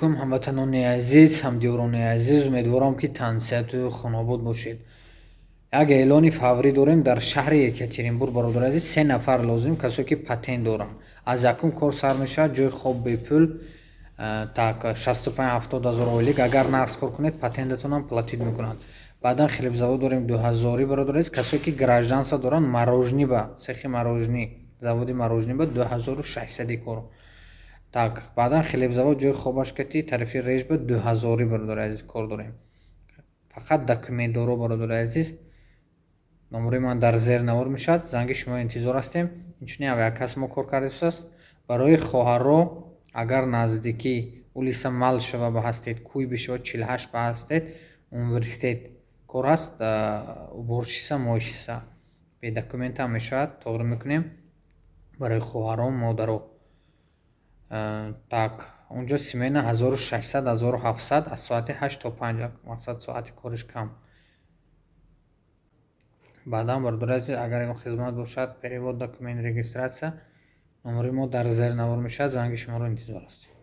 алайкум, ҳамватанони азиз, ҳамдиёрони азиз, умедворам ки тансиҳату хунобод бошед. Як эълони фаврӣ дорем. Дар шаҳри Екатеринбург, бародари азиз, 3 нафар лозим, касое ки патент доранд. Аз якум кор сар мешавад, ҷои хоб бепул, так 65-70 ҳазор ойлик. Агар нағз кор кунед, патентатонам платид мекунанд. Баъдан хлебзавод дорем 2000, бародари азиз, касое ки гражданство доранд. Морожниба, цехи морожни, заводи морожниба 2600 кор. Так, баъдан хлебзавод ҷои хобаш кати тарифи режба 2000, бародари азиз, кор дорем. Фақат документдоро, бародари азиз. номери ман дар зер навор мешавад. Занги шумо интизор ҳастем. Инчунин авиакас мо кор кардааст. Барои хоҳарро, агар наздикӣ улиса Малшева ба ҳастед, Куйбишева 48 ба ҳастед, университет кор ҳаст, уборчиса, моишиса. Бе документ ҳам мешавад, тоғри мекунем барои хоҳарро, модаро. Так, унҷо смена 1600-1700, аз соати 8 то 5, мақсад соати кориш кам. баъдан бародари азиз, агар ин хизмат бошад, перевод, документ, регистратсия, номери мо дар зер навор мешавад. Занги шуморо интизор ҳастем.